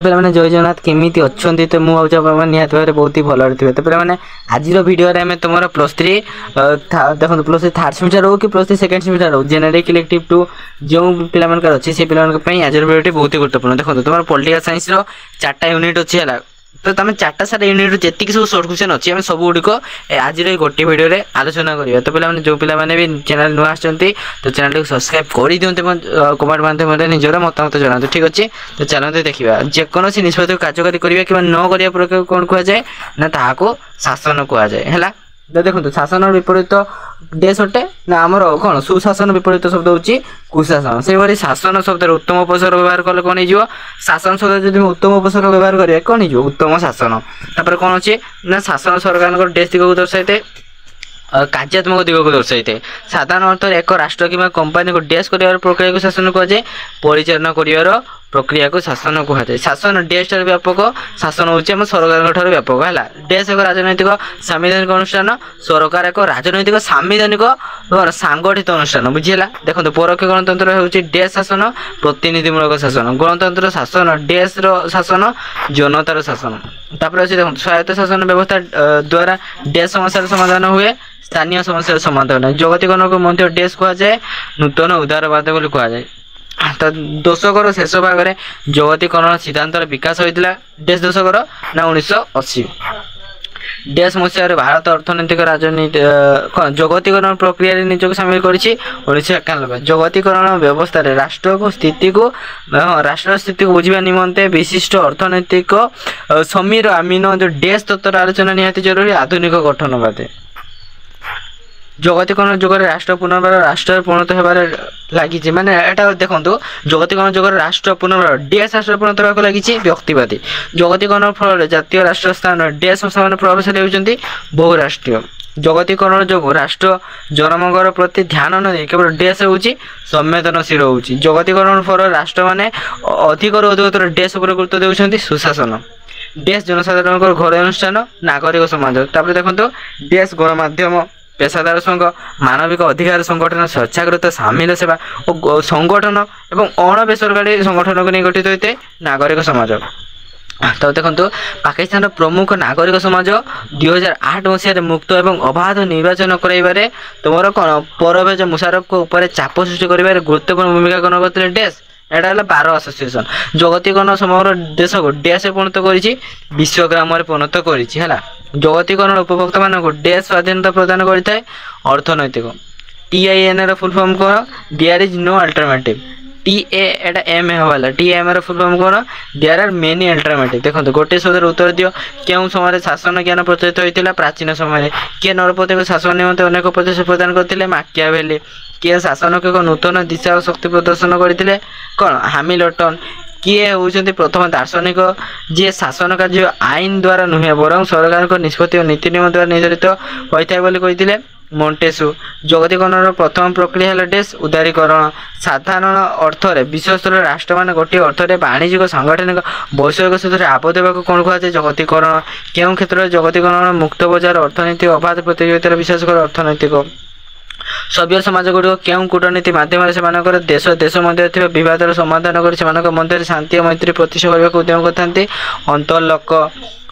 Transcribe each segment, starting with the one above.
पे जय जगन्नाथ केमी अच्छा तो मुझे निहत भाव बहुत ही भल थे। तो पे आज भिडियो आम तुम +3 देखो +3 थर्ड सेमिस्टर हो कि +3 सेकेंड सेमिस्टर हो जेनेरिक इलेक्टिव 2 जो पे अच्छी से पे आज भिडियो बहुत ही गुरुत्वपूर्ण। देखो तुम पॉलिटिकल साइंस 4टा यूनिट अच्छी है तो तुम 4टा 7 यूनिट जी सब सर्ट क्वेश्चन अच्छी आम सब गुड़िक आज गोटे भिडियो में आलोचना करवा। तो पे जो पे भी चैनल नुआ आसती तो चैनल को सब्सक्राइब कर दिंते कमेंट माध्यम निजर मतामत जनाते। ठीक अच्छे तो चलते देखा जेकोसी निष्पत्ति कार्यकारी करवा कि न करने प्रक्रिया कौन कहुए ना ताको शासन कहुए है। तो देखो शासन विपरीत देश अटे ना आमर कौन सुशासन विपरीत शब्द हूँ कुशासन से भाई शासन शब्द उत्तम उपसर्ग व्यवहार कले कौन हो शासन शब्द जब उत्तम उपसर्ग व्यवहार करेंगे कौन हो उत्तम शासन। तापर कौन अच्छे ना शासन सरकार देश दिग को दर्शाई कार्यात्मक दिग को दर्शाई थे। साधारण अर्थ एक राष्ट्र कि कंपानी को डैश कर प्रक्रिया को शासन कहुए परिचालन कर प्रक्रिया को शासन कहुए। शासन डैश ठार व्यापक शासन हूँ आम सरकार ठार व्यापक है। डैश एक राजनैतिक सांविधानिक अनुष्ठान सरकार एक राजनैतिक सांविधानिक सांगठित अनुष्ठान बुझीला। देखो परोक्ष गणतंत्र हूँ डैश शासन प्रतिनिधिमूलक शासन गणतंत्र शासन डैश शासन जनतार शासन। तापर अच्छे देखो स्वायत्त शासन व्यवस्था द्वारा डैश समस्या समाधान हुए स्थानीय समस्या समाधान जगतीकरण को मध्य डैश कहुए नूतन उदारवाद बोली कहुए। तो दशकर शेष भाग में जगतीकरण सिद्धांतर विकास होता डैश दशकर ना 1980 डैश मसीह भारत अर्थनैतिक राजनीति जगतीकरण प्रक्रिया निजक सामिल कर 1991 जगतीकरण व्यवस्था राष्ट्र को स्थिति को राष्ट्र स्थिति को बुझा निमंते विशिष्ट अर्थनैतिक समीर आमीन जो डैश तत्वर आलोचना निहाती जरूरी आधुनिक गठनवाद जगतीकरण जुगर राष्ट्र पुनर्बार राष्ट्र परिणत होबार लगी माने एटा देखो जगतीकरण जुगर राष्ट्र पुनर्बार डैश राष्ट्र परिणत होगा लगी व्यक्तिवादी जगतीकरण फल जातीय राष्ट्र स्थान डैश संस्था प्रभावशाली होती बहुराष्ट्रीय जगतीकरण जो राष्ट्र जनमंगल प्रति ध्यान न दे केवल डैश हूँ संवेदनशील हूँ जगतीकरण फल राष्ट्र माने अधिक अधिकतर डैश उपर गुरुत्व देउछंती सुशासन डैश जनसाधारण घर अनुष्ठान नागरिक समाज। तापर देखो डैश गणमाध्यम पेशादार संघ मानविक अधिकार संगठन स्वेच्छाकृत सामिल सेवा और संगठन एवं अण बेसरकारी संगठन को नहीं गठित होते नागरिक समाज। तो देखो पाकिस्तान प्रमुख नागरिक समाज 2008 मसीह मुक्त एवं अबाध निर्वाचन कराइबारे तुम कौन परवेज मुशारफ को ऊपर चाप सृष्टि कर गुरुत्वपूर्ण भूमिका ग्रहण करते डैश एटा 12 एसोसिएशन जगतीकरण समग्र देश को डैश परिणत कर विश्वग्राम परिणत कर जगतीकरण उपभोक्ता मान डैश स्वाधीनता प्रदान करता है अर्थनैतिक TIN फुल फॉर्म कौन there is no alternative TA एटा M हवाला TM फुल फॉर्म कौन देयर आर मेनी अल्टरनेटिव। देखो गोटे शब्द उत्तर दियो क्यों समय शासन ज्ञान प्रचलित होता प्राचीन समय किए नरपति को शासन निमंते अनेक उपदेश प्रदान करते माकियावेली किए शासन को एक नूतन दिशा और शक्ति प्रदर्शन करते कौन हामिल्टन किए होती प्रथम दार्शनिक जी शासन कार्य आईन द्वारा नुहे बर सरकार को निष्पत्ति और नीति नियम द्वारा निर्धारित होता है मोन्टेसु जगतीकरण प्रथम प्रक्रिया है डैश उदारीकरण साधारण अर्थ विश्व स्तर राष्ट्र मान गोटे अर्थ वाणिज्यिक सांगठनिक वैषयिक क्षेत्र में आबद्ध होगा कौन कहुए जगतीकरण केउं क्षेत्र में जगतीकरण मुक्त बजार अर्थनीति अबाध प्रतियोगितार विशेषकर अर्थनैतिक सभ्य समाज गुड़िक केउं कूटनीति माध्यम से देश देश मध्य विवादर समाधान कर मध्य शांति मैत्री प्रतिष्ठा करने को उद्यम करते अंतर्लोक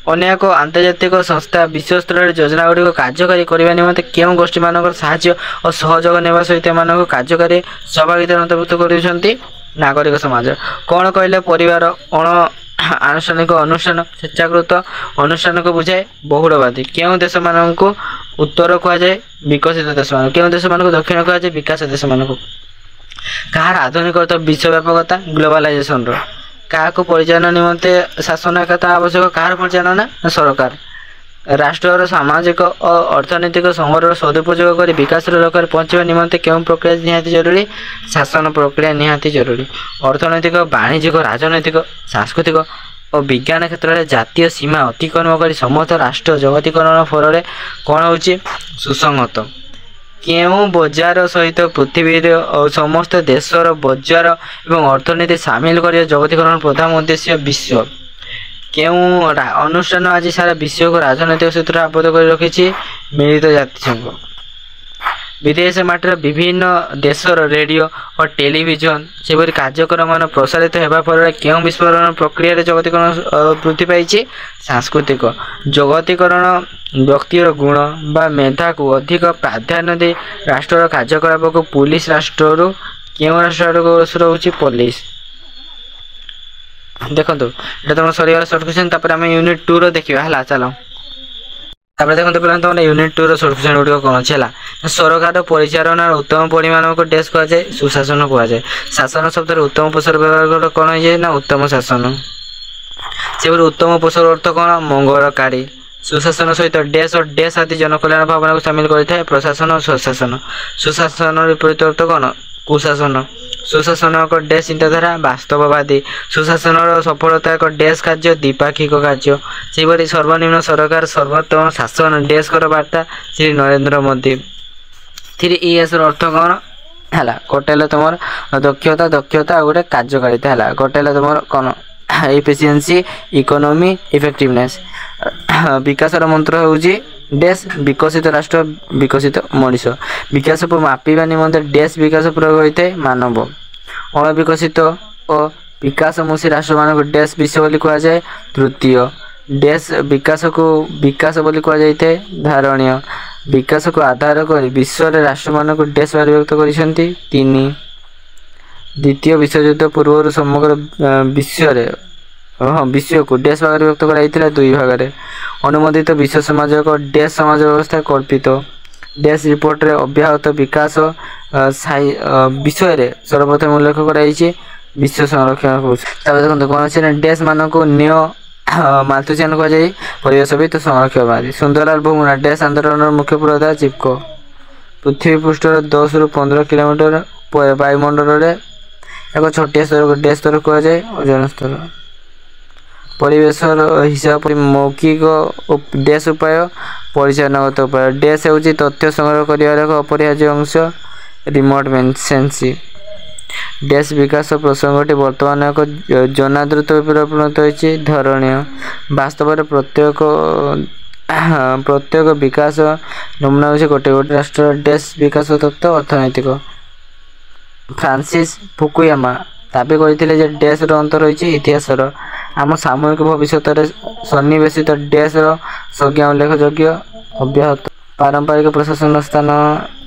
अनेक आंतर्जातिक संस्था विश्व स्तर योजना गुड़िक कार्यकारी करने निमंते केउं गोष्ठी मान साहाय्य और सहयोग नेवा सहित एम कार्यकारी सहभागिता अंतर्भुक्त कर नागरिक समाज कौन कहले परिवार अण आनुष्ठानिक अनुष्ठान स्वेच्छाकृत अनुष्ठान को बुझाए बहुड़वादी केउं देश मान को उत्तर कहुए विकसित देश मान केउं देश मान को दक्षिण कहुए विकास देश मान को कहार आधुनिकता विश्वव्यापकता ग्लोबालाइजेशन क्या परिचालन निमंते शासन एकता आवश्यक कहार परिचालन सरकार राष्ट्र सामाजिक और अर्थनैतिक संघर सदुपयोग कर विकास लक्ष्य पहुँचा निमंते केउं प्रक्रिया निहाती जरूरी शासन प्रक्रिया निहाती जरूरी अर्थनैतिक वाणिज्यिक राजनैतिक सांस्कृतिक और विज्ञान क्षेत्र में जातीय सीमा अतिक्रमण कर समस्त राष्ट्र जगतीकरण फल कौन हो सुसंगत केउं बजार सहित पृथ्वी समस्त देशर बजार एवं अर्थनीति सामिल कर जगतीकरण प्रधान उद्देश्य विश्व केउं अनुष्ठान आज सारा विश्व को राजनैतिक क्षेत्र आबद्ध कर रखी मिलित जातिसंघ विदेश माटर विभिन्न देशर रेडियो और टेलीविजन सेपरि कार्यक्रम प्रसारित होगा फल क्यों विस्फोरण प्रक्रिया जगतीकरण वृद्धि पाई सांस्कृतिक जगतीकरण व्यक्तिर गुण बा मेधा को अधिक प्राधान्य दे राष्ट्र कार्यकलाप को पुलिस राष्ट्र क्यों राष्ट्र रोचे पुलिस देखो ये तुम सरीगला सर्ट क्वेश्चन आम यूनिट 2 रो देखा है चलो देखो पे तुम यूनिट 2 रो सर्ट क्वेश्चन गुड़िक कौन अच्छी है सरकार परिचालनार उत्तम परिमाण को डेस्क कहुए सुशासन कहुए शासन शब्द उत्तम उपसर्ग व्यवहार कौन है ना उत्तम शासन से उत्तम उपसर्ग अर्थ कौन मंगलकारी सुशासन सहित डेस और डेस आदि जनकल्याण भावना को सामिल करता है प्रशासन और स्वशासन सुशासन विपरीत अर्थ कौन कुशासन सुशासन एक डेस चिंताधारा वास्तववादी सुशासन सफलता एक डेस कार्य द्विपाक्षिक कार्य से सर्वनिम्न सरकार सर्वोत्तम शासन डेस्क वार्ता श्री नरेंद्र मोदी 3ES अर्थ कौन है गोटे तुम दक्षता दक्षता गोटे कार्यकारिता है गोटे तुम कौन एफिशिएंसी इकोनॉमी इफेक्टिवनेस विकासर मंत्र होउची डेस विकसित राष्ट्र विकसित मनीष विकास को मापिबा निमंते डेस विकास प्रयोग होता है मानव अणविकसित और विकासमुखी राष्ट्र मान डेस विषय बोली कह जाए तृतीय डेस विकास को विकास बोली कह जाए धारणीय विकास को आधार कर विश्व राष्ट्र मान डेस भार व्यक्त कर द्वितीय विश्वयुद्ध पूर्व समग्र विश्व हाँ विश्व को डेस भाग व्यक्त कर दुई भाग अनुमोदित विश्व समाज को डेस समाज व्यवस्था कल्पित डेस रिपोर्ट रे अव्याहत विकास विषय रे सर्वप्रथम उल्लेख कर विश्व संरक्षण को देखो कौन अच्छे डेस मान को नियो मालथुसियन कह जाए परिवेशविद संरक्षणवादी सुंदरलाल बहुगुणा डेस आंदोलन मुख्य पुरोधा चिपको पृथ्वी पृष्ठ 10 ରୁ 15 किलोमीटर वायुमंडल एक छोटिया स्तर को डेस स्तर कह जाए ओजोन स्तर परिवेश हिसाब मौखिक डेस उपाय परिचालनागत उपाय डेस होची तथ्य संग्रह करिवार एक अपरिहार्य अंश रिमोट सेंसी डेस विकास प्रसंगटी वर्तमान एक जनादृत परिणत होती धरणीय वास्तव प्रत्येक विकास नमूना होची गोटे गोटे राष्ट्र डेस विकास तत्व अर्थनैतिक फ्रांसिस फुकुयामा दाबी करते डेस अंत रही इतिहास आम सामूहिक भविष्य सन्निवेशित डेस संज्ञा उल्लेखयोग्य अव्याहत पारंपरिक प्रशासन स्थान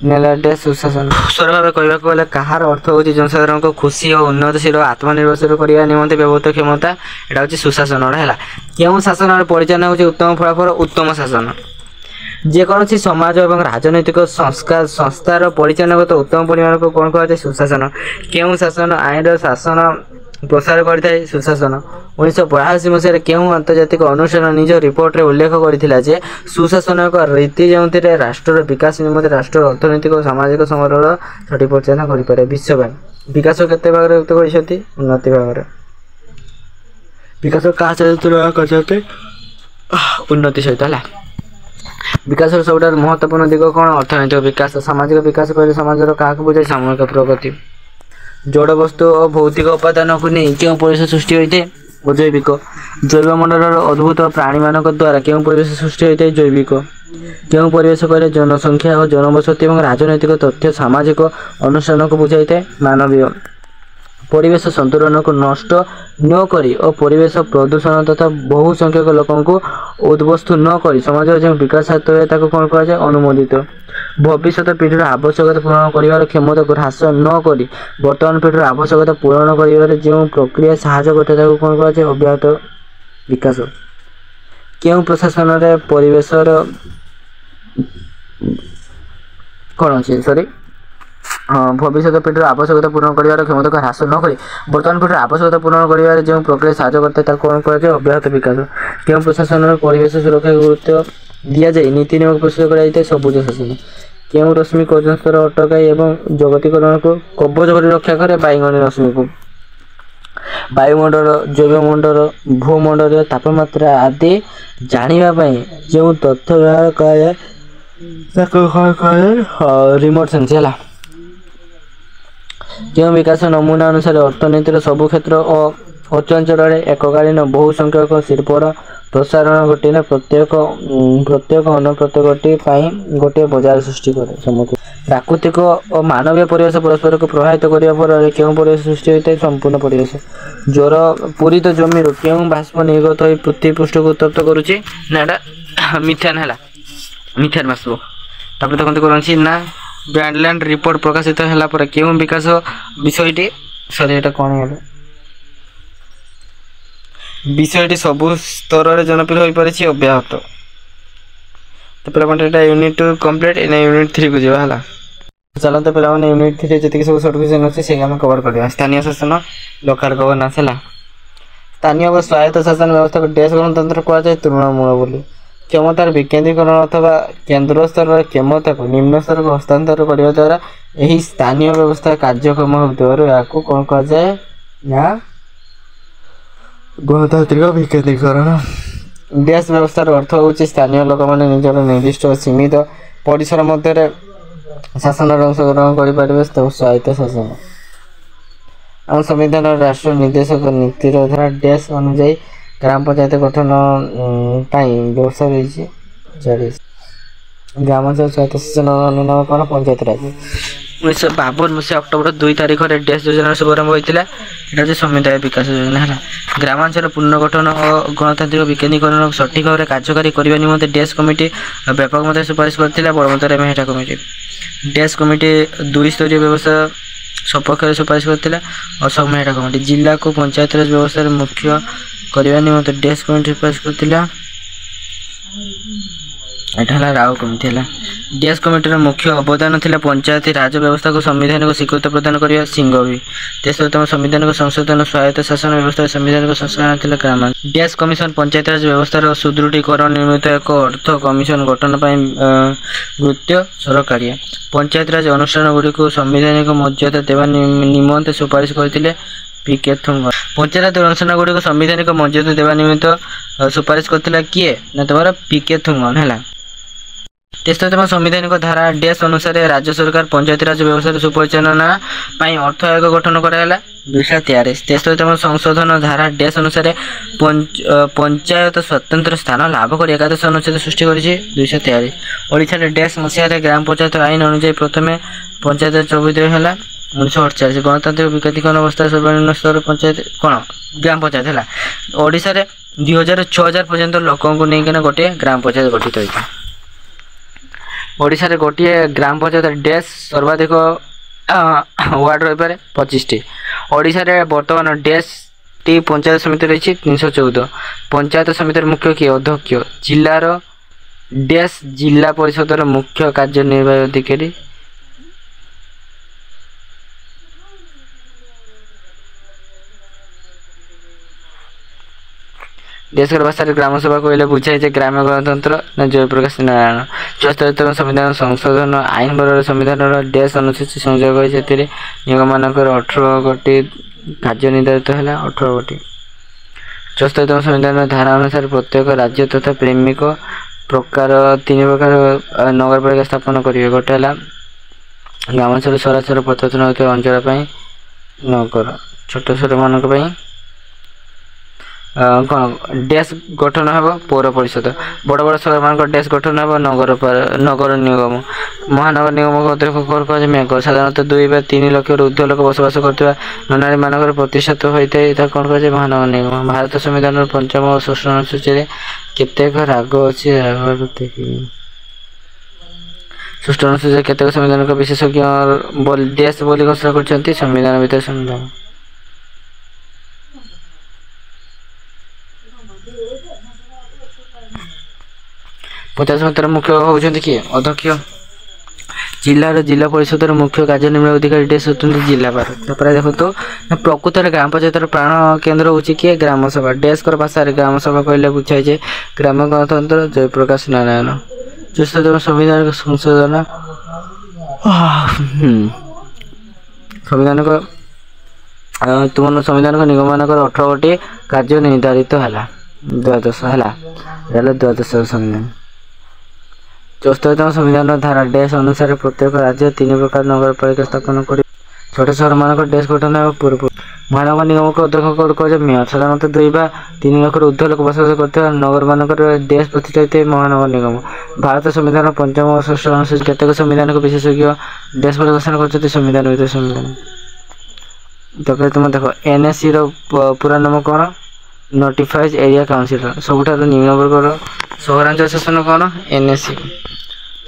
नेला डेस सुशासन स्वर भाव कहवाक गले कहार अर्थ होची जनसाधारण को खुशी और उन्नतशील आत्मनिर्भरशील करने निमंते व्यवहृत क्षमता एटा होची सुशासन है क्यों शासन परिचालन होची उत्तम फलाफल उत्तम शासन जेकोसी समाज और राजनैतिक संस्कार संस्थार परिचालनागत उत्तम परिमाण को कौन कहुए सुशासन क्यों शासन आईन शासन प्रसार करता है सुशासन 1982 मसीह क्यों आंतर्जातिक अनुष्ठान निज रिपोर्ट रे उल्लेख करथिला जे सुशासन एक रीति जो राष्ट्र विकास निमंते राष्ट्र अर्थनैतिक और सामाजिक समग्र सठिक परिचालन करें विश्व बैंक विकास केते भाग व्यक्त करछथि उन्नति भाग विकास का करछथि उन्नति सहित है विकास सब महत्वपूर्ण दिग कौन अर्थनैतिक विकास सामाजिक विकास कहले समाज क्या बुझे सामूहिक प्रगति जड़ वस्तु और भौतिक उपादान को नहीं क्यों परिवेश सृष्टि होते अजैविक जैवमंडल अद्भुत प्राणी मान द्वारा क्यों परिवेश सृष्टि होते है जैविक क्यों परिवेश कहले जनसंख्या और जनबसति और राजनैतिक तथ्य सामाजिक अनुष्ठान को बुझाई है मानवीय परिवेश संतुलन को नष्ट न करी और परिवेश प्रदूषण तथा बहु संख्यक लोकों को उद्वस्तु न करी समाज जो विकास हाथ है कौन कहुए अनुमोदित भविष्य पीढ़ीर आवश्यकता पूरण कर क्षमता को ह्रास न करी वर्तमान पीढ़ीर आवश्यकता पूरण कर जो प्रक्रिया साहाय्य करते कौन कहुए अव्याहत विकास क्यों प्रशासन परिवेश कौन अच्छे सॉरी हाँ भविष्य पीढ़ीर आवश्यकता पूर्ण कर क्षमता को ह्रास न करी वर्तमान पीढ़ीर आवश्यकता पूर्ण कर जो प्रक्रिया साहाय्य करते कौन कहुए अव्याहत विकास क्यों प्रशासन परिवेश सुरक्षा गुरुत्व दि जाए नीति नियम प्रस्तुत कर सबुज शासन क्यों रश्मि ओजोन स्तर अटकाई एवं जगतीकरण को कवच कर रक्षा करे बाइगणी रश्मि को वायुमंडल जैवमंडल भूमंडल तापमात्रा आदि जानापी जो तथ्य व्यवहार करें रिमोट सेंस है जो विकास नमूना अनुसार अर्थनीतिर सबु क्षेत्र और अर्थांचल एककालीन बहु संख्यक शिल्पर प्रसारण घटे प्रत्येक अन्न प्रत्येक गोटे बजार सृष्टि करे ପ୍ରାକୃତିକ ଓ ମାନବୀୟ ପରିବେଶ ପରସ୍ପରକୁ ପ୍ରଭାବିତ କରିବା ଫଳରେ କେଉଁ ପରିବେଶ ସୃଷ୍ଟି ହୋଇଥାଏ? ସମ୍ପୂର୍ଣ୍ଣ ପରିବେଶ। ଜ୍ୱର ପୂରିତ ଜମିରୁ କେଉଁ ବାଷ୍ପ ନିର୍ଗତ ହୋଇ ପୃଥିବୀ ପୃଷ୍ଠକୁ ଉତ୍ତପ୍ତ କରୁଛି? ନା ଏଟା ମିଥେନ୍ ହେଲା, ମିଥେନ୍ ବାଷ୍ପ। ତାପରେ ଦେଖନ୍ତୁ କ'ଣ ଅଛି ନା ବ୍ରାଣ୍ଡଲ୍ୟାଣ୍ଡ ରିପୋର୍ଟ ପ୍ରକାଶିତ ହେଲା ପରେ କେଉଁ ବିକାଶ ବିଷୟଟି ଏଟା କ'ଣ ହେଲା? ବିଷୟଟି ସବୁ ସ୍ତରରେ ଜନପ୍ରିୟ ହୋଇପାରିଛି ଅବ୍ୟାହତ। ତାପରେ ଆପଣ ଏଟା ୟୁନିଟ୍ 2 କମ୍ପ୍ଲିଟ୍, ଏଇନା ୟୁନିଟ୍ 3 କୁ ଯିବା ହେଲା। ଚାଲନ୍ତୁ ପିଲାମାନେ ୟୁନିଟ୍ 3 ଯେତିକି ସବୁ ସର୍ଟ କ୍ୱେଶ୍ଚନ୍ ଅଛି ସେଇ ଆମେ କଭର କରିବା। ସ୍ଥାନୀୟ ଶାସନ, ଲୋକାଲ ଗଭର୍ନାନ୍ସ ହେଲା। ସ୍ଥାନୀୟ ଓ ସ୍ୱାୟତ୍ତ ଶାସନ ବ୍ୟବସ୍ଥାକୁ ଡ୍ୟାସ୍ ଗଣତନ୍ତ୍ର କୁହାଯାଏ? ତୃଣମୂଳ ବୋଲି। କ୍ଷମତାର ବିକେନ୍ଦ୍ରୀକରଣ ଅଥବା କେନ୍ଦ୍ର ସ୍ତରର କ୍ଷମତାକୁ ନିମ୍ନ ସ୍ତରକୁ ହସ୍ତାନ୍ତର କରିବା ଦ୍ୱାରା ଏହି ସ୍ଥାନୀୟ ବ୍ୟବସ୍ଥା କାର୍ଯ୍ୟକ୍ଷମ ହେଉଥିବାରୁ ଏହାକୁ କ'ଣ କୁହାଯାଏ? ନା ଗଣତାନ୍ତ୍ରିକ ବିକେନ୍ଦ୍ରୀକରଣ। ଡ୍ୟାସ୍ ବ୍ୟବସ୍ଥାର ଅର୍ଥ ହେଉଛି ସ୍ଥାନୀୟ ଲୋକମାନେ ନିଜର ନିର୍ଦ୍ଦିଷ୍ଟ ସୀମିତ ପରିସର ମଧ୍ୟରେ ଶାସନରେ ଅଂଶଗ୍ରହଣ କରିପାରିବେ। ସ୍ୱାୟତ୍ତ ଶାସନ। ଆମ ସମ୍ବିଧାନର ରାଷ୍ଟ୍ର ନିର୍ଦ୍ଦେଶକ ନୀତିର ଧାରା ଡ୍ୟାସ୍ ଅନୁଯାୟୀ ଗ୍ରାମ ପଞ୍ଚାୟତ ଗଠନ ପାଇଁ ବ୍ୟବସ୍ଥା ରହିଛି 40। ଗ୍ରାମାଞ୍ଚଳ ସ୍ୱାୟତ୍ତ ଶାସନ ନାମ କ'ଣ? ପଞ୍ଚାୟତରାଜ। 1952 ମସିହା ଅକ୍ଟୋବର 2 ତାରିଖରେ ଡ୍ୟାସ୍ ଯୋଜନାର ଶୁଭାରମ୍ଭ ହୋଇଥିଲା। ଏଟା ହେଉଛି ସମୁଦାୟ ବିକାଶ ଯୋଜନା ହେଲା। ଗ୍ରାମାଞ୍ଚଳ ପୁନର୍ଗଠନ ଓ ଗଣତାନ୍ତ୍ରିକ ବିକେନ୍ଦ୍ରୀକରଣକୁ ସଠିକ୍ ଭାବରେ କାର୍ଯ୍ୟକାରୀ କରିବା ନିମନ୍ତେ ଡ୍ୟାସ୍ କମିଟି ବ୍ୟାପକ ମାତ୍ରାରେ ସୁପାରିଶ କରିଥିଲା। ବଡ଼ ମାତ୍ରାରେ ମେହେଟା କମିଟି। ଡ୍ୟାସ୍ କମିଟି 2 ସ୍ତରୀୟ ବ୍ୟବସ୍ଥା ସପକ୍ଷରେ ସୁପାରିଶ କରିଥିଲା। ଅଶୋକ ମେହେଟା କମିଟି ଜିଲ୍ଲାକୁ ପଞ୍ଚାୟତରାଜ ବ୍ୟବସ୍ଥାରେ ମୁଖ୍ୟ କରିବା ନିମନ୍ତେ ଡ୍ୟାସ୍ କମିଟି ସୁପାରିଶ କରିଥିଲା। ଏଟା ହେଲା ରାଓ କମିଟି ହେଲା। ଡ୍ୟାସ୍ କମିଟିର ମୁଖ୍ୟ ଅବଦାନ ଥିଲା ପଞ୍ଚାୟତି ରାଜ ବ୍ୟବସ୍ଥାକୁ ସାମ୍ବିଧାନିକ ସ୍ୱୀକୃତି ପ୍ରଦାନ କରିବା। ସିଂଘଭି 73ତମ ସାମ୍ବିଧାନିକ ସଂଶୋଧନ ସ୍ୱାୟତ୍ତ ଶାସନ ବ୍ୟବସ୍ଥାରେ ସାମ୍ବିଧାନିକ ସଂସ୍କରଣ ଥିଲା। ଗ୍ରାମାଞ୍ଚଳ ଡ୍ୟାସ୍ କମିଶନ ପଞ୍ଚାୟତରାଜ ବ୍ୟବସ୍ଥାର ସୁଦୃଢ଼ୀକରଣ ନିମିତ୍ତ ଏକ ଅର୍ଥ କମିଶନ ଗଠନ ପାଇଁ ଗୁରୁତ୍ୱ ସରକାରିଆ। ପଞ୍ଚାୟତରାଜ ଅନୁଷ୍ଠାନଗୁଡ଼ିକୁ ସାମ୍ବିଧାନିକ ମର୍ଯ୍ୟାଦା ଦେବା ନିମନ୍ତେ ସୁପାରିଶ କରିଥିଲେ ପି.କେ. ଥୁଙ୍ଗନ। ପଞ୍ଚାୟତ ଅନୁଷ୍ଠାନଗୁଡ଼ିକୁ ସାମ୍ବିଧାନିକ ମର୍ଯ୍ୟାଦା ଦେବା ନିମିତ୍ତ ସୁପାରିଶ କରିଥିଲା କିଏ? ନା ତମର ପି.କେ. ଥୁଙ୍ଗନ ହେଲା। 73ତମ ସାମ୍ବିଧାନିକ ଧାରା ଡ୍ୟାସ୍ ଅନୁସାରେ ରାଜ୍ୟ ସରକାର ପଞ୍ଚାୟତରାଜ ବ୍ୟବସ୍ଥାର ସୁପରିଚାଳନା ପାଇଁ ଅର୍ଥ ଆୟୋଗ ଗଠନ କରାଗଲା 243। 73ତମ ସଂଶୋଧନ ଧାରା ଡ୍ୟାସ୍ ଅନୁସାରେ ପଞ୍ଚାୟତ ସ୍ୱତନ୍ତ୍ର ସ୍ଥାନ ଲାଭ କରି ଏକାଦଶ ଅନୁଚ୍ଛେଦ ସୃଷ୍ଟି କରିଛି 243। ଓଡ଼ିଶାରେ ଡ୍ୟାସ୍ ମସିହାରେ ଗ୍ରାମ ପଞ୍ଚାୟତ ଆଇନ ଅନୁଯାୟୀ ପ୍ରଥମେ ପଞ୍ଚାୟତ ଚୌବିଦ ହେଲା 1948। ଗଣତାନ୍ତ୍ରିକ ବିକେନ୍ଦ୍ରୀକରଣ ଅବସ୍ଥାରେ ସର୍ବନିମ୍ନ ସ୍ତର ପଞ୍ଚାୟତ କ'ଣ? ଗ୍ରାମ ପଞ୍ଚାୟତ ହେଲା। ଓଡ଼ିଶାରେ 2000-6000 ପର୍ଯ୍ୟନ୍ତ ଲୋକଙ୍କୁ ନେଇକିନା ଗୋଟିଏ ଗ୍ରାମ ପଞ୍ଚାୟତ ଗଠିତ ହୋଇଥାଏ। ଓଡ଼ିଶାରେ ଗୋଟିଏ ଗ୍ରାମ ପଞ୍ଚାୟତ ଡ୍ୟାସ୍ ସର୍ବାଧିକ ୱାର୍ଡ ରହିପାରେ 25ଟି। ଓଡ଼ିଶାରେ ବର୍ତ୍ତମାନ ଡ୍ୟାସ୍ଟି ପଞ୍ଚାୟତ ସମିତି ରହିଛି 314। ପଞ୍ଚାୟତ ସମିତିର ମୁଖ୍ୟ କିଏ? ଅଧ୍ୟକ୍ଷ। ଜିଲ୍ଲାର ଡ୍ୟାସ୍ ଜିଲ୍ଲା ପରିଷଦର ମୁଖ୍ୟ କାର୍ଯ୍ୟନିର୍ବାହୀ ଅଧିକାରୀ। ଦେଶର ଭାଷାରେ ଗ୍ରାମସଭା କହିଲେ ବୁଝାଏ ଯେ ଗ୍ରାମ୍ୟ ଗଣତନ୍ତ୍ର। ନା ଜୟପ୍ରକାଶ ନାରାୟଣ। 74ତମ ସମ୍ବିଧାନ ସଂଶୋଧନ ଆଇନ ବଳରେ ସମ୍ବିଧାନର ଡ୍ୟାସ୍ ଅନୁସୂଚୀ ସଂଯୋଗ ହୋଇ ସେଥିରେ ନିୟମମାନଙ୍କର 18ଗୋଟି କାର୍ଯ୍ୟ ନିର୍ଦ୍ଧାରିତ ହେଲା 18ଗୋଟି। 74ତମ ସମ୍ବିଧାନର ଧାରା ଅନୁସାରେ ପ୍ରତ୍ୟେକ ରାଜ୍ୟ ତଥା ପ୍ରେମିକ ପ୍ରକାର 3 ପ୍ରକାର ନଗରପାଳିକା ସ୍ଥାପନ କରିବେ। ଗୋଟେ ହେଲା ଗ୍ରାମାଞ୍ଚଳ ସହରାଞ୍ଚଳ ପରିବର୍ତ୍ତନ ହେଉଥିବା ଅଞ୍ଚଳ ପାଇଁ ନଗର। ଛୋଟ ସହରମାନଙ୍କ ପାଇଁ କ'ଣ ଡ୍ୟାସ୍ ଗଠନ ହେବ? ପୌର ପରିଷଦ। ବଡ଼ ବଡ଼ ସହରମାନଙ୍କ ଡ୍ୟାସ୍ ଗଠନ ହେବ ନଗର ନିଗମ। ମହାନଗର ନିଗମ କୁହାଯାଏ ମେଘ। ସାଧାରଣତଃ 2 ବା 3 ଲକ୍ଷରୁ ଉର୍ଦ୍ଧ୍ୱ ଲୋକ ବସବାସ କରୁଥିବା ନନାରୀମାନଙ୍କର ପ୍ରତିଷ୍ଠିତ ହୋଇଥାଏ। ତାହା କ'ଣ କୁହାଯାଏ? ମହାନଗର ନିଗମ। ଭାରତ ସମ୍ବିଧାନର 5ମ ଓ 6ମ ଅନୁଚ୍ଛେଦରେ କେତେକ ରାଗ ଅଛି? ରାଗ ଦେଖିବି। 6ଠ ଅନୁଚ୍ଛେଦରେ କେତେକ ସମ୍ବିଧାନିକ ବିଶେଷଜ୍ଞ ଡ୍ୟାସ୍ ବୋଲି ଘୋଷଣା କରିଛନ୍ତି? ସମ୍ବିଧାନ ଭିତରେ ସମ୍ବିଧାନ। 50 ମୁଖ୍ୟ ହେଉଛନ୍ତି କିଏ? ଅଧ୍ୟକ୍ଷ। ଜିଲ୍ଲାର ଜିଲ୍ଲା ପରିଷଦର ମୁଖ୍ୟ କାର୍ଯ୍ୟନିର୍ବାହୀ ଅଧିକାରୀ ଡ୍ୟାସ୍ ହେଉଛନ୍ତି ଜିଲ୍ଲାପାଳ। ତାପରେ ଦେଖନ୍ତୁ ପ୍ରକୃତରେ ଗ୍ରାମ ପଞ୍ଚାୟତର ପ୍ରାଣ କେନ୍ଦ୍ର ହେଉଛି କିଏ? ଗ୍ରାମସଭା। ଡ୍ୟାସ୍ଙ୍କର ଭାଷାରେ ଗ୍ରାମସଭା କହିଲେ ବୁଝାଏ ଯେ ଗ୍ରାମ୍ୟ ଗଣତନ୍ତ୍ର। ଜୟପ୍ରକାଶ ନାରାୟଣ। 74ତମ ସମ୍ବିଧାନିକ ସଂଶୋଧନ ସମ୍ବିଧାନିକ ନିଗମମାନଙ୍କର 18ଗୋଟି କାର୍ଯ୍ୟ ନିର୍ଦ୍ଧାରିତ ହେଲା। 12 ହେଲା। ହେଲା 12 ସମ୍ବିଧାନ। 74ତମ ସମ୍ବିଧାନର ଧାରା ଡ୍ୟାସ୍ ଅନୁସାରେ ପ୍ରତ୍ୟେକ ରାଜ୍ୟ 3 ପ୍ରକାର ନଗରପାଳିକା ସ୍ଥାପନ କରି ଛୋଟ ସହରମାନଙ୍କ ଡ୍ୟାସ୍ ଗଠନ ହେବ। ମହାନଗର ନିଗମକୁ ଅଧ୍ୟକ୍ଷ କରୁଛି ମେୟର। ସାଧାରଣତଃ 2 ବା 3 ଲକ୍ଷରୁ ଉର୍ଦ୍ଧ୍ୱ ଲୋକ ବସବାସ କରୁଥିବା ନଗରମାନଙ୍କର ଡ୍ୟାସ୍ ପ୍ରତିଷ୍ଠା ହୋଇଥାଏ ମହାନଗର ନିଗମ। ଭାରତ ସମ୍ବିଧାନ 5ମ ଓ 6ଠ ଅନୁଚ୍ଛେଦ କେତେକ ସମ୍ବିଧାନକୁ ବିଶେଷଜ୍ଞ ଡ୍ୟାସ୍ ବୋଲି ଘୋଷଣା କରିଛନ୍ତି ସମ୍ବିଧାନ ଭିତରେ ସମ୍ବିଧାନ। ତାପରେ ତୁମେ ଦେଖ NSC ର ପୁରା ନାମ କ'ଣ? ନୋଟିଫାଇଜ୍ ଏରିଆ କାଉନସିଲ୍। ସବୁଠାରୁ ନିମ୍ନ ବର୍ଗର ସହରାଞ୍ଚଳ ଶାସନ କ'ଣ? NSC।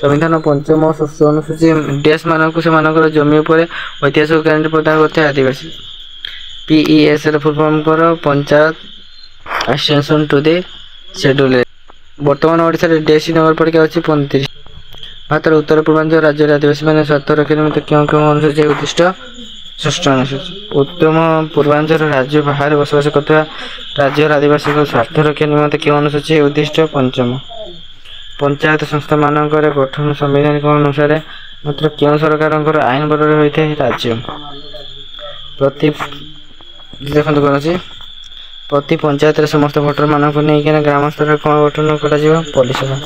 ସମ୍ବିଧାନ 5ମ ଓ 6ଠ ଅନୁସୂଚୀ ଡ୍ୟାସ୍ ମାନଙ୍କୁ ସେମାନଙ୍କର ଜମି ଉପରେ ଐତିହାସିକ ଗ୍ୟାରେଣ୍ଟି ପ୍ରଦାନ କରିଥାଏ ଆଦିବାସୀ। PES ର ଫୁଲ୍ ଫର୍ମ କର ପଞ୍ଚାୟତ ଏକ୍ସଟେନସନ୍ ଟୁ ଦି ସେଡ୍ୟୁଲ୍। ବର୍ତ୍ତମାନ ଓଡ଼ିଶାରେ ଡ୍ୟାସ୍ ନଗରପାଳିକା ଅଛି 35। ଭାରତର ଉତ୍ତର ପୂର୍ବାଞ୍ଚଳ ରାଜ୍ୟରେ ଆଦିବାସୀମାନେ ସ୍ୱାର୍ଥ ରକ୍ଷା ନିମନ୍ତେ କେଉଁ କେଉଁ ଅନୁସୂଚୀ ଉଦ୍ଦିଷ୍ଟ? 6ଠ ଅନୁସୂଚୀ। ଉତ୍ତମ ପୂର୍ବାଞ୍ଚଳ ରାଜ୍ୟ ବାହାରେ ବସବାସ କରୁଥିବା ରାଜ୍ୟର ଆଦିବାସୀଙ୍କ ସ୍ୱାର୍ଥ ରକ୍ଷା ନିମନ୍ତେ କେଉଁ ଅନୁସୂଚୀ ଉଦ୍ଦିଷ୍ଟ? 5ମ। ପଞ୍ଚାୟତ ସଂସ୍ଥାମାନଙ୍କର ଗଠନ ସାମ୍ବିଧାନିକ ଅନୁସାରେ ମାତ୍ର କେଉଁ ସରକାରଙ୍କର ଆଇନ ବଳରେ ହୋଇଥାଏ? ରାଜ୍ୟ। ଦେଖନ୍ତୁ କ'ଣ ଅଛି? ପ୍ରତି ପଞ୍ଚାୟତରେ ସମସ୍ତ ଭୋଟରମାନଙ୍କୁ ନେଇକିନା ଗ୍ରାମ ସ୍ତରରେ କ'ଣ ଗଠନ କରାଯିବ? ପଲ୍ଲୀ ସଭା।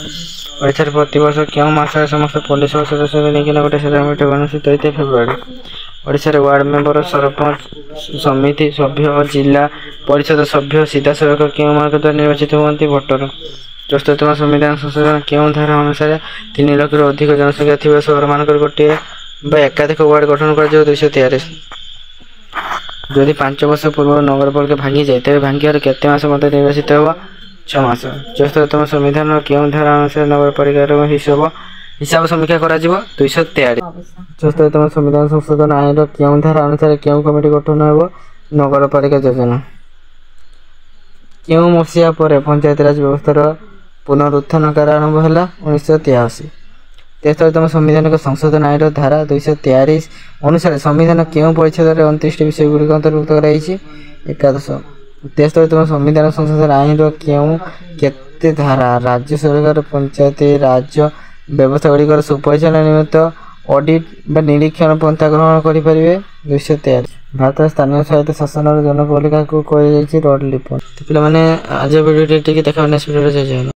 ଓଡ଼ିଶାରେ ପ୍ରତିବର୍ଷ କେଉଁ ମାସରେ ସମସ୍ତ ପଲ୍ଲୀ ସଭା ସଦସ୍ୟଙ୍କୁ ନେଇକିନା ଗୋଟେ ସାଧାରଣ ବୈଠକ ଅନୁଷ୍ଠିତ ହୋଇଥାଏ? ଫେବୃଆରୀ। ଓଡ଼ିଶାରେ ୱାର୍ଡ ମେମ୍ବର, ସରପଞ୍ଚ, ସମିତି ସଭ୍ୟ ଓ ଜିଲ୍ଲା ପରିଷଦ ସଭ୍ୟ ସିଧାସଳଖ କେଉଁମାନଙ୍କ ଦ୍ୱାରା ନିର୍ବାଚିତ ହୁଅନ୍ତି? ଭୋଟର। 74ତମ ସମ୍ବିଧାନ ସଂଶୋଧନ କେଉଁ ଧାରା ଅନୁସାରେ 3 ଲକ୍ଷରୁ ଅଧିକ ଜନସଂଖ୍ୟା ଥିବା ସହରମାନଙ୍କର ଗୋଟିଏ ବା ଏକାଧିକ ୱାର୍ଡ ଗଠନ କରାଯିବ? 243। ଯଦି 5 ବର୍ଷ ପୂର୍ବରୁ ନଗରପାଳିକା ଭାଙ୍ଗିଯାଏ ତେବେ ଭାଙ୍ଗିବାର କେତେ ମାସ ମଧ୍ୟରେ ନିର୍ବାଚିତ ହେବ? 6 ମାସ। 74ତମ ସମ୍ବିଧାନର କେଉଁ ଧାରା ଅନୁସାରେ ନଗରପାଳିକାର ହିସାବ ସମୀକ୍ଷା କରାଯିବ? 243। 74ତମ ସମ୍ବିଧାନ ସଂଶୋଧନ ଆଇନର କେଉଁ ଧାରା ଅନୁସାରେ କେଉଁ କମିଟି ଗଠନ ହେବ? ନଗରପାଳିକା ଯୋଜନା। କେଉଁ ମସିହା ପରେ ପଞ୍ଚାୟତିରାଜ ବ୍ୟବସ୍ଥାର ପୁନରୁତ୍ଥାନ ଆରମ୍ଭ ହେଲା? 1983। 73ତମ ସମ୍ବିଧାନିକ ସଂଶୋଧନ ଆଇନର ଧାରା 243 ଅନୁସାରେ ସମ୍ବିଧାନ କେଉଁ ପରିଚ୍ଛେଦରେ 29ଟି ବିଷୟଗୁଡ଼ିକ ଅନ୍ତର୍ଭୁକ୍ତ କରାଯାଇଛି? 11। 73ତମ ସମ୍ବିଧାନ ସଂଶୋଧନ ଆଇନର କେତେ ଧାରା ରାଜ୍ୟ ସରକାର ପଞ୍ଚାୟତି ରାଜ ବ୍ୟବସ୍ଥାଗୁଡ଼ିକର ସୁପରିଚାଳନା ନିମିତ୍ତ ଅଡିଟ୍ ବା ନିରୀକ୍ଷଣ ପନ୍ଥା ଗ୍ରହଣ କରିପାରିବେ? 243। ଭାରତର ସ୍ଥାନୀୟ ସ୍ୱାୟତ୍ତ ଶାସନର ଜନକ ବୋଲି କାହାକୁ କୁହାଯାଇଛି? ଲର୍ଡ ଲିପନ୍। ପିଲାମାନେ ଆଜି ଭିଡ଼ିଓଟି ଟିକେ ଦେଖା, ନେକ୍ସଟ ଭିଡ଼ିଓରେ ଜୟ ଜଗନ୍ନାଥ।